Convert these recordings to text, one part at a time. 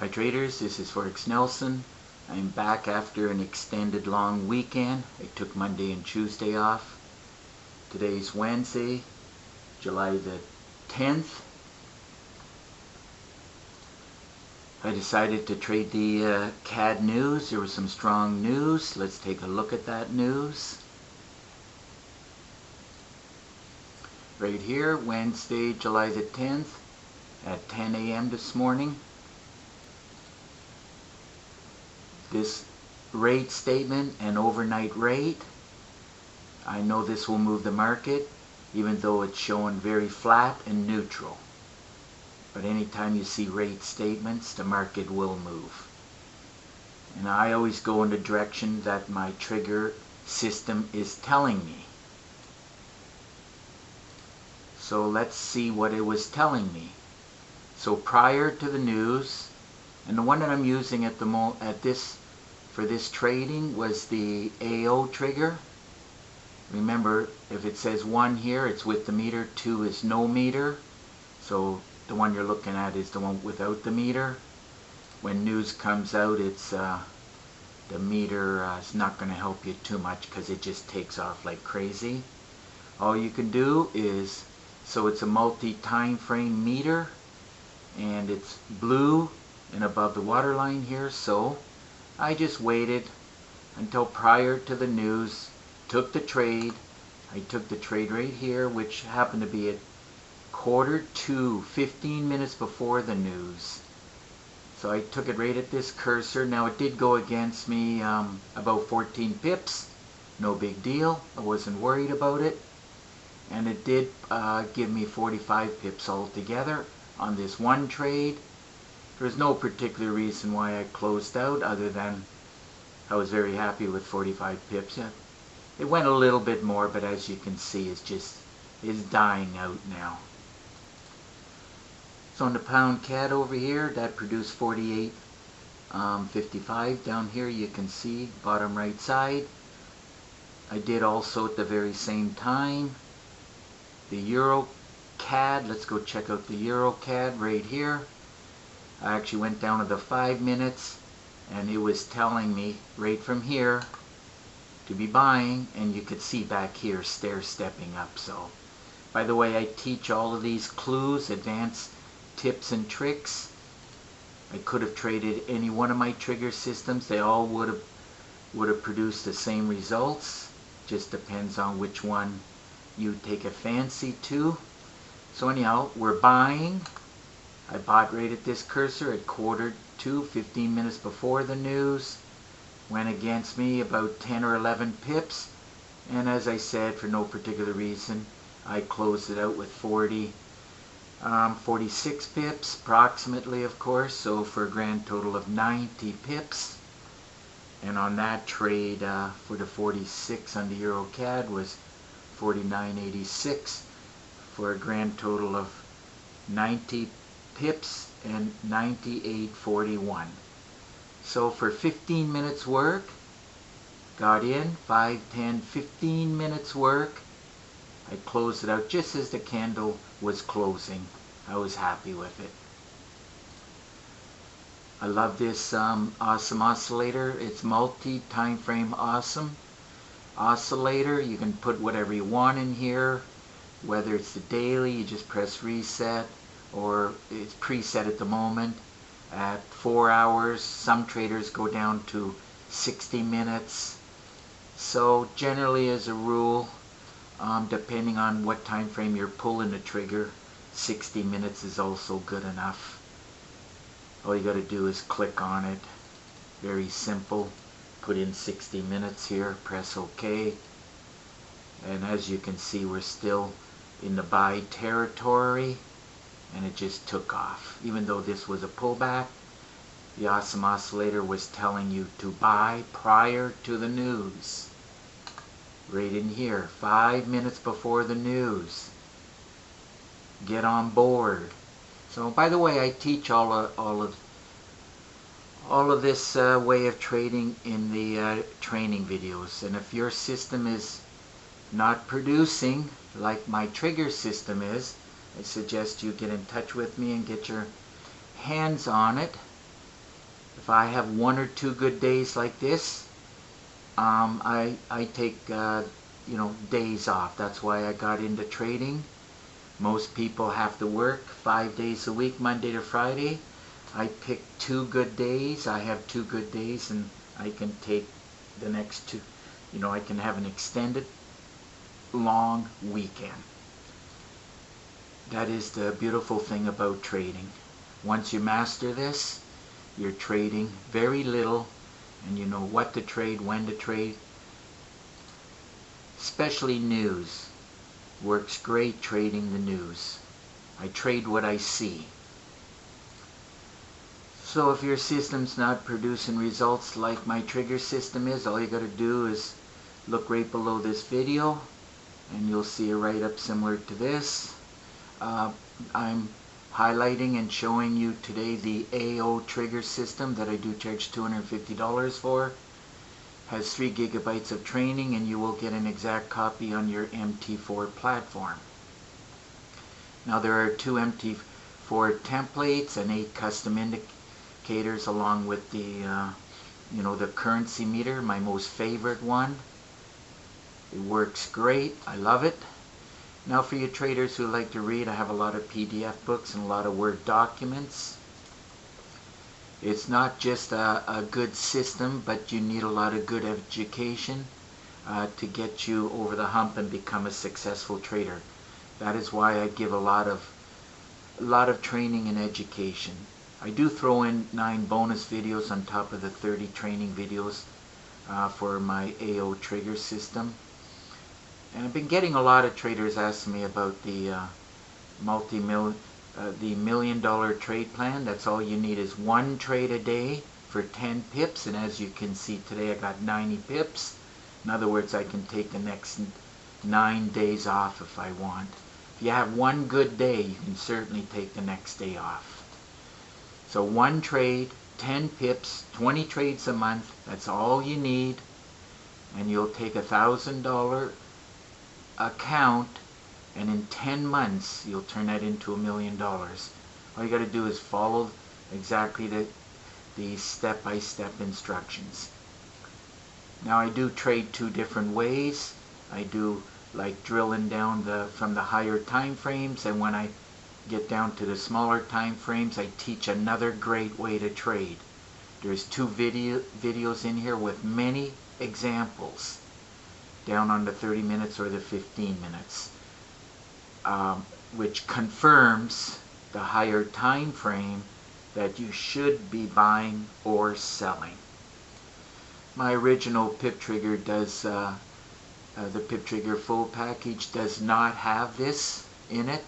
Hi traders, this is Forex Nelson. I'm back after an extended long weekend. I took Monday and Tuesday off. Today's Wednesday, July the 10th. I decided to trade the CAD news. There was some strong news. Let's take a look at that news. Right here, Wednesday, July the 10th at 10 a.m. this morning. This rate statement and overnight rate, I know this will move the market, even though it's showing very flat and neutral. But anytime you see rate statements, the market will move. And I always go in the direction that my trigger system is telling me. So let's see what it was telling me. So prior to the news, and the one that I'm using at for this trading was the AO trigger. Remember, if it says 1 here, it's with the meter, 2 is no meter. So the one you're looking at is the one without the meter. When news comes out, it's the meter is not going to help you too much because it just takes off like crazy. All you can do is, so it's a multi-time frame meter, and it's blue and above the waterline here, so I just waited until prior to the news, took the trade. I took the trade right here, which happened to be at 1:45, 15 minutes before the news. So I took it right at this cursor. Now it did go against me about 14 pips. No big deal. I wasn't worried about it. And it did give me 45 pips altogether on this one trade. There's no particular reason why I closed out other than I was very happy with 45 pips. It went a little bit more, but as you can see, it's dying out now. So on the pound CAD over here, that produced 48.55. Down here you can see bottom right side. I did also at the very same time the Euro CAD. Let's go check out the Euro CAD right here. I actually went down to the 5 minutes and it was telling me right from here to be buying, and you could see back here stair stepping up. So by the way, I teach all of these clues, advanced tips and tricks. I could have traded any one of my trigger systems. They all would have produced the same results. Just depends on which one you take a fancy to. So anyhow, we're buying. I bought right at this cursor at 1:45, 15 minutes before the news. Went against me about 10 or 11 pips. And as I said, for no particular reason, I closed it out with 46 pips, approximately, of course. So for a grand total of 90 pips. And on that trade, for the 46 on the Euro CAD was 49.86 for a grand total of 90 pips and 98.41. So for 15 minutes work, got in 5, 10, 15 minutes work. I closed it out just as the candle was closing. I was happy with it. I love this awesome oscillator. It's multi-time frame awesome oscillator. You can put whatever you want in here, whether it's the daily, you just press reset, or it's preset at the moment at 4 hours. Some traders go down to 60 minutes. So generally, as a rule, depending on what time frame you're pulling the trigger, 60 minutes is also good enough. All you got to do is click on it. Very simple. Put in 60 minutes here, press OK. And as you can see, we're still in the buy territory, and it just took off. Even though this was a pullback, the awesome oscillator was telling you to buy prior to the news. Right in here, 5 minutes before the news. Get on board. So by the way, I teach all of this way of trading in the training videos. And if your system is not producing like my trigger system is, I suggest you get in touch with me and get your hands on it. If I have 1 or 2 good days like this, I take days off. That's why I got into trading. Most people have to work 5 days a week, Monday to Friday. I pick 2 good days. I have 2 good days, and I can take the next 2. I can have an extended long weekend. That is the beautiful thing about trading. Once you master this, you're trading very little, and you know what to trade, when to trade. Especially news. Works great trading the news. I trade what I see. So if your system's not producing results like my trigger system is, all you got to do is look right below this video, and you'll see a write-up similar to this. I'm highlighting and showing you today the AO trigger system that I do charge $250 for. Has 3 gigabytes of training, and you will get an exact copy on your MT4 platform. Now there are 2 MT4 templates and 8 custom indicators, along with the currency meter, my most favorite one. It works great. I love it. Now for you traders who like to read, I have a lot of PDF books and a lot of Word documents. It's not just a good system, but you need a lot of good education to get you over the hump and become a successful trader. That is why I give a lot of training and education. I do throw in 9 bonus videos on top of the 30 training videos for my AO trigger system. And I've been getting a lot of traders asking me about the $1,000,000 trade plan. That's all you need is 1 trade a day for 10 pips, and as you can see today I got 90 pips. In other words, I can take the next 9 days off if I want. If you have 1 good day, you can certainly take the next day off. So 1 trade, 10 pips, 20 trades a month, that's all you need, and you'll take $1,000 account, and in 10 months you'll turn that into $1 million. All you got to do is follow exactly the step-by-step instructions. Now I do trade 2 different ways. I do like drilling down from the higher time frames, and when I get down to the smaller time frames, I teach another great way to trade. There's 2 videos in here with many examples down on the 30 minutes or the 15 minutes, which confirms the higher time frame that you should be buying or selling. My original PIP trigger does, the PIP trigger full package does not have this in it,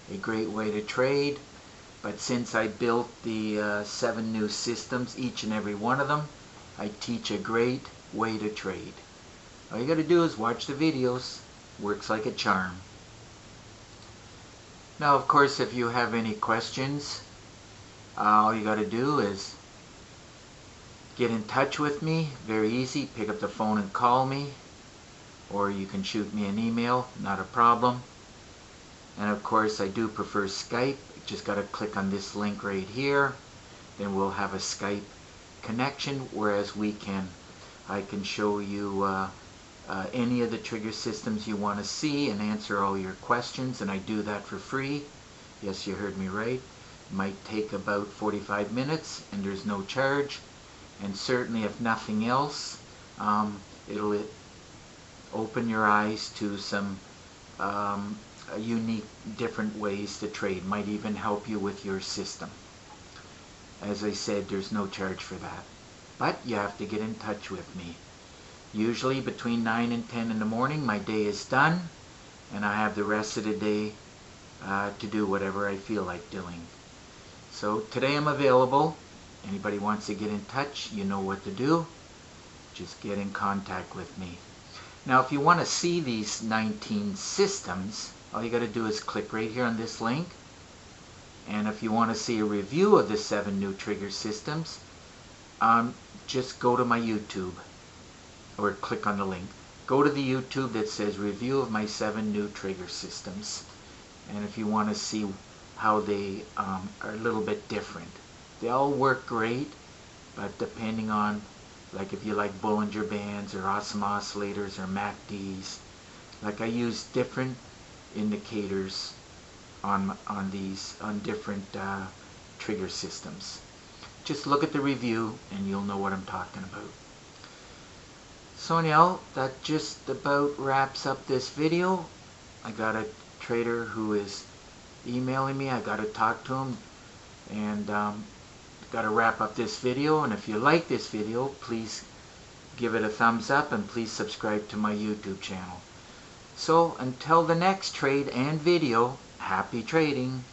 a great way to trade, but since I built the 7 new systems, each and every one of them, I teach a great way to trade. All you got to do is watch the videos. Works like a charm. Now, of course, if you have any questions, all you got to do is get in touch with me. Very easy. Pick up the phone and call me, or you can shoot me an email. Not a problem. And of course, I do prefer Skype. Just got to click on this link right here. Then we'll have a Skype connection, whereas I can show you any of the trigger systems you want to see and answer all your questions, and I do that for free. Yes, you heard me right. It might take about 45 minutes, and there's no charge. And certainly, if nothing else, it'll open your eyes to some unique, different ways to trade. Might even help you with your system. As I said, there's no charge for that. But you have to get in touch with me. Usually between 9 and 10 in the morning, my day is done, and I have the rest of the day to do whatever I feel like doing. So today I'm available. Anybody wants to get in touch, you know what to do. Just get in contact with me. Now, if you want to see these 19 systems, all you got to do is click right here on this link. And if you want to see a review of the 7 new trigger systems, just go to my YouTube, or click on the link. Go to the YouTube that says review of my 7 new trigger systems. And if you want to see how they are a little bit different. They all work great, but depending on, like if you like Bollinger Bands or awesome oscillators or MACDs, like I use different indicators on different trigger systems. Just look at the review and you'll know what I'm talking about. So anyhow, that just about wraps up this video. I got a trader who is emailing me. I got to talk to him, and got to wrap up this video. And if you like this video, please give it a thumbs up and please subscribe to my YouTube channel. So until the next trade and video, happy trading.